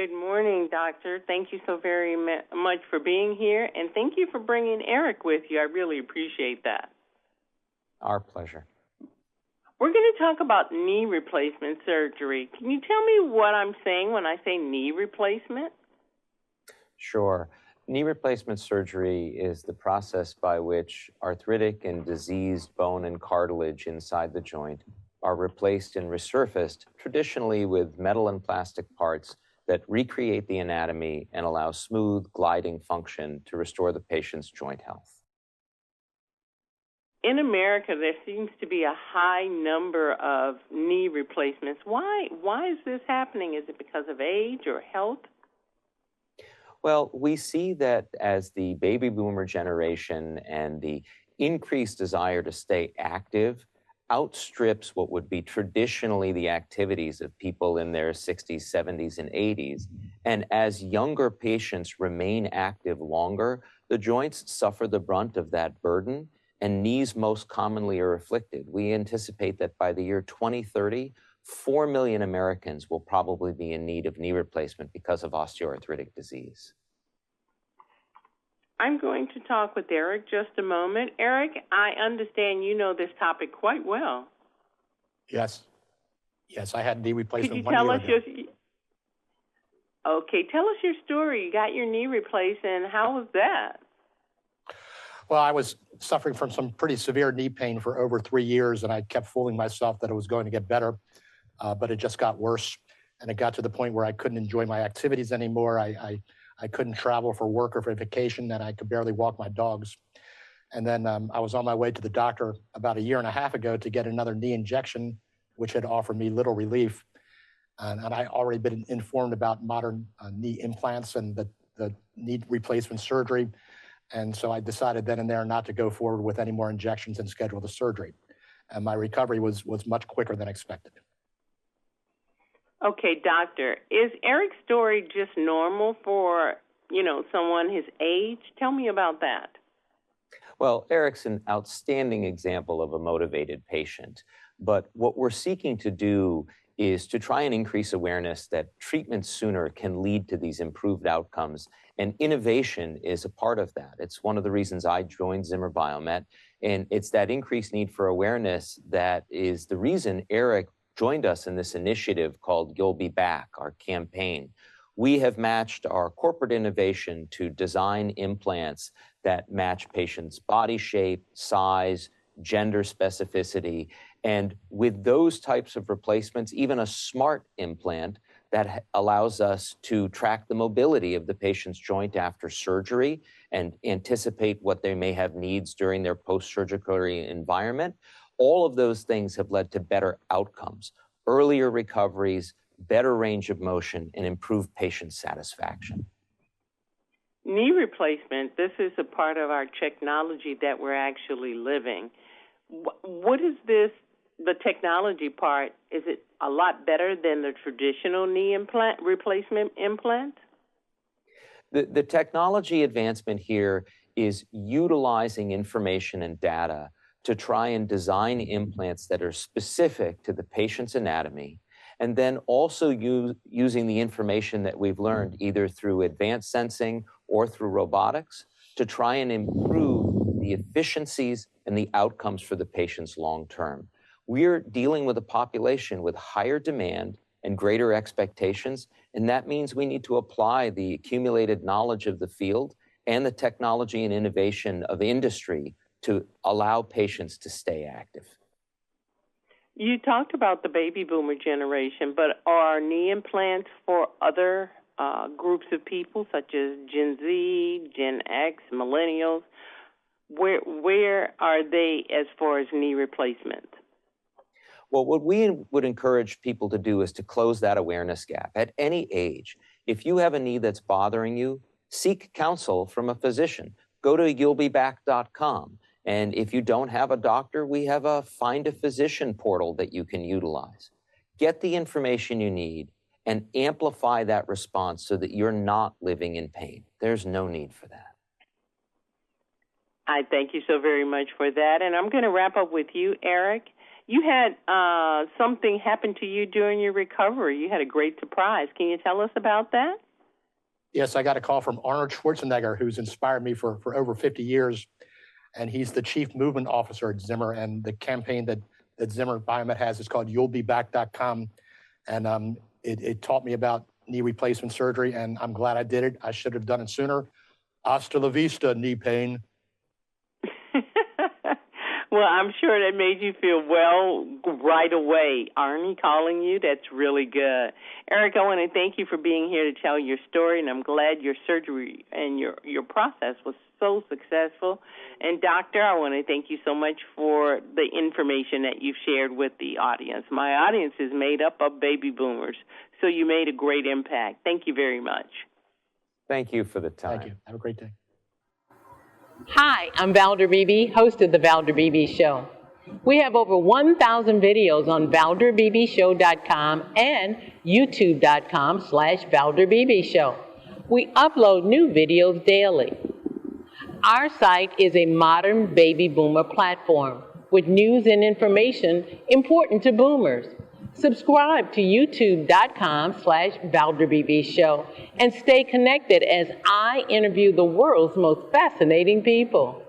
Good morning, Doctor. Thank you so very much for being here, and thank you for bringing Eric with you. I really appreciate that. Our pleasure. We're going to talk about knee replacement surgery. Can you tell me what I'm saying when I say knee replacement? Sure. Knee replacement surgery is the process by which arthritic and diseased bone and cartilage inside the joint are replaced and resurfaced, traditionally with metal and plastic parts that recreate the anatomy and allow smooth, gliding function to restore the patient's joint health. In America, there seems to be a high number of knee replacements. Why is this happening? Is it because of age or health? Well, we see that as the baby boomer generation and the increased desire to stay active outstrips what would be traditionally the activities of people in their 60s, 70s, and 80s. And as younger patients remain active longer, the joints suffer the brunt of that burden, and knees most commonly are afflicted. We anticipate that by the year 2030, 4 million Americans will probably be in need of knee replacement because of osteoarthritic disease. I'm going to talk with Eric just a moment. Eric, I understand you know this topic quite well. Yes. Yes, I had knee replacement Could you tell us ago. Okay, tell us your story. You got your knee replaced, and how was that? Well, I was suffering from some pretty severe knee pain for over 3 years, and I kept fooling myself that it was going to get better, but it just got worse. And it got to the point where I couldn't enjoy my activities anymore. I couldn't travel for work or for vacation, and I could barely walk my dogs. And then I was on my way to the doctor about 1.5 years ago to get another knee injection, which had offered me little relief. And I already been informed about modern knee implants and the knee replacement surgery. And so I decided then and there not to go forward with any more injections and schedule the surgery. And my recovery was much quicker than expected. Okay, doctor, is Eric's story just normal for, someone his age? Tell me about that. Well, Eric's an outstanding example of a motivated patient. But what we're seeking to do is to try and increase awareness that treatment sooner can lead to these improved outcomes. And innovation is a part of that. It's one of the reasons I joined Zimmer Biomet. And it's that increased need for awareness that is the reason Eric joined us in this initiative called You'll Be Back, our campaign. We have matched our corporate innovation to design implants that match patients' body shape, size, gender specificity. And with those types of replacements, even a smart implant that allows us to track the mobility of the patient's joint after surgery and anticipate what they may have needs during their post-surgical environment. All of those things have led to better outcomes, earlier recoveries, better range of motion, and improved patient satisfaction. Knee replacement, this is a part of our technology that we're actually living. What is this, the technology part? Is it a lot better than the traditional knee replacement implant? The technology advancement here is utilizing information and data to try and design implants that are specific to the patient's anatomy, and then also using the information that we've learned either through advanced sensing or through robotics to try and improve the efficiencies and the outcomes for the patients long term. We're dealing with a population with higher demand and greater expectations, and that means we need to apply the accumulated knowledge of the field and the technology and innovation of industry to allow patients to stay active. You talked about the baby boomer generation, but are knee implants for other groups of people such as Gen Z, Gen X, millennials? Where are they as far as knee replacement? Well, what we would encourage people to do is to close that awareness gap at any age. If you have a knee that's bothering you, seek counsel from a physician. Go to you'llbeback.com. And if you don't have a doctor, we have a Find a Physician portal that you can utilize. Get the information you need and amplify that response so that you're not living in pain. There's no need for that. I thank you so very much for that. And I'm going to wrap up with you, Eric. You had something happen to you during your recovery. You had a great surprise. Can you tell us about that? Yes, I got a call from Arnold Schwarzenegger, who's inspired me for over 50 years. And he's the chief movement officer at Zimmer. And the campaign that Zimmer Biomet has is called you'llbeback.com. And it taught me about knee replacement surgery. And I'm glad I did it. I should have done it sooner. Hasta la vista, knee pain. Well, I'm sure that made you feel well right away. Arnie calling you, that's really good. Eric, I want to thank you for being here to tell your story, and I'm glad your surgery and your process was so successful. And doctor, I want to thank you so much for the information that you've shared with the audience. My audience is made up of baby boomers, so you made a great impact. Thank you very much. Thank you for the time. Thank you. Have a great day. Hi, I'm Valder Beebe, host of The Valder Beebe Show. We have over 1,000 videos on ValderBeebeShow.com and YouTube.com/Valder Beebe Show. We upload new videos daily. Our site is a modern baby boomer platform with news and information important to boomers. Subscribe to YouTube.com/Valder Beebe Show and stay connected as I interview the world's most fascinating people.